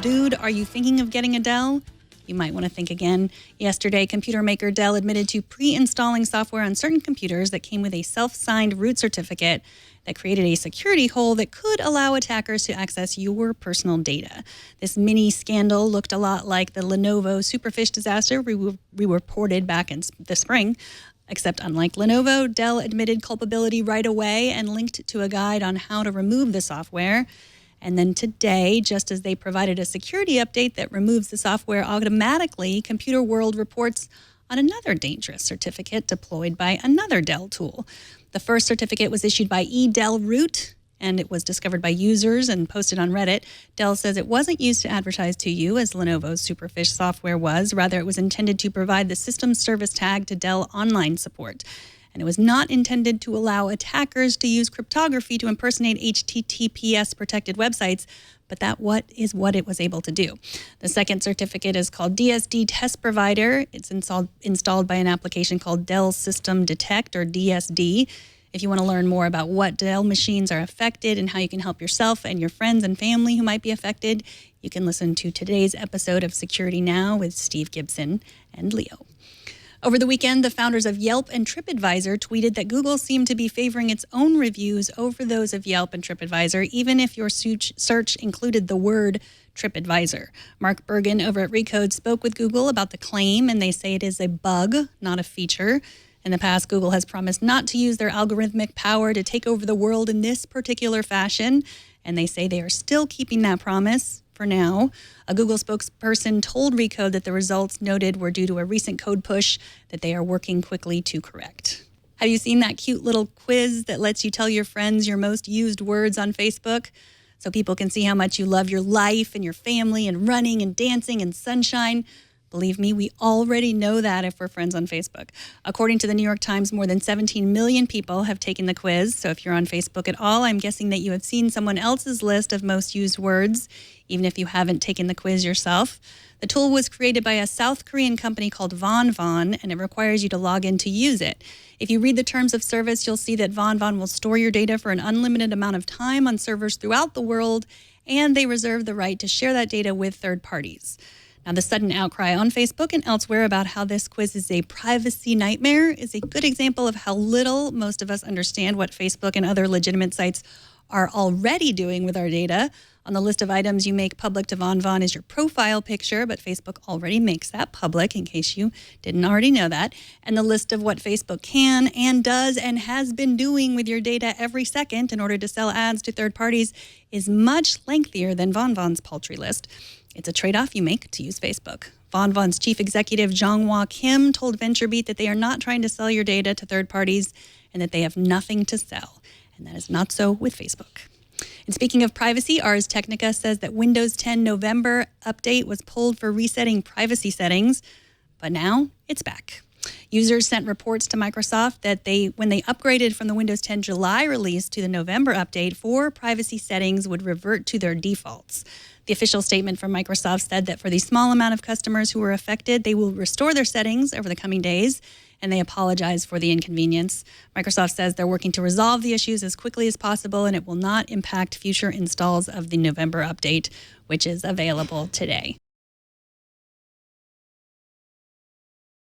Dude, are you thinking of getting a Dell? You might want to think again. Yesterday, computer maker Dell admitted to pre-installing software on certain computers that came with a self-signed root certificate that created a security hole that could allow attackers to access your personal data. This mini scandal looked a lot like the Lenovo Superfish disaster we reported back in the spring. Except unlike Lenovo, Dell admitted culpability right away and linked to a guide on how to remove the software. And then today, just as they provided a security update that removes the software automatically, Computer World reports on another dangerous certificate deployed by another Dell tool. The first certificate was issued by eDell Root, and it was discovered by users and posted on Reddit. Dell says it wasn't used to advertise to you, as Lenovo's Superfish software was. Rather, it was intended to provide the system service tag to Dell Online support. And it was not intended to allow attackers to use cryptography to impersonate HTTPS-protected websites, but that is what it was able to do. The second certificate is called DSD Test Provider. It's installed by an application called Dell System Detect, or DSD. If you want to learn more about what Dell machines are affected and how you can help yourself and your friends and family who might be affected, you can listen to today's episode of Security Now with Steve Gibson and Leo. Over the weekend, the founders of Yelp and TripAdvisor tweeted that Google seemed to be favoring its own reviews over those of Yelp and TripAdvisor, even if your search included the word TripAdvisor. Mark Bergen over at Recode spoke with Google about the claim, and they say it is a bug, not a feature. In the past, Google has promised not to use their algorithmic power to take over the world in this particular fashion, and they say they are still keeping that promise. For now, a Google spokesperson told Recode that the results noted were due to a recent code push that they are working quickly to correct. Have you seen that cute little quiz that lets you tell your friends your most used words on Facebook? So people can see how much you love your life and your family and running and dancing and sunshine. Believe me, we already know that if we're friends on Facebook. According to the New York Times, more than 17 million people have taken the quiz. So if you're on Facebook at all, I'm guessing that you have seen someone else's list of most used words, even if you haven't taken the quiz yourself. The tool was created by a South Korean company called VonVon, and it requires you to log in to use it. If you read the terms of service, you'll see that VonVon will store your data for an unlimited amount of time on servers throughout the world, and they reserve the right to share that data with third parties. Now, the sudden outcry on Facebook and elsewhere about how this quiz is a privacy nightmare is a good example of how little most of us understand what Facebook and other legitimate sites are already doing with our data. On the list of items you make public to VonVon is your profile picture, but Facebook already makes that public, in case you didn't already know that. And the list of what Facebook can and does and has been doing with your data every second in order to sell ads to third parties is much lengthier than VonVon's paltry list. It's a trade-off you make to use Facebook. VonVon's chief executive, Jong-Hwa Kim, told VentureBeat that they are not trying to sell your data to third parties and that they have nothing to sell. And that is not so with Facebook. And speaking of privacy, Ars Technica says that Windows 10 November update was pulled for resetting privacy settings, but now it's back. Users sent reports to Microsoft that when they upgraded from the Windows 10 July release to the November update, 4 privacy settings would revert to their defaults. The official statement from Microsoft said that for the small amount of customers who were affected, they will restore their settings over the coming days, and they apologize for the inconvenience. Microsoft says they're working to resolve the issues as quickly as possible, and it will not impact future installs of the November update, which is available today.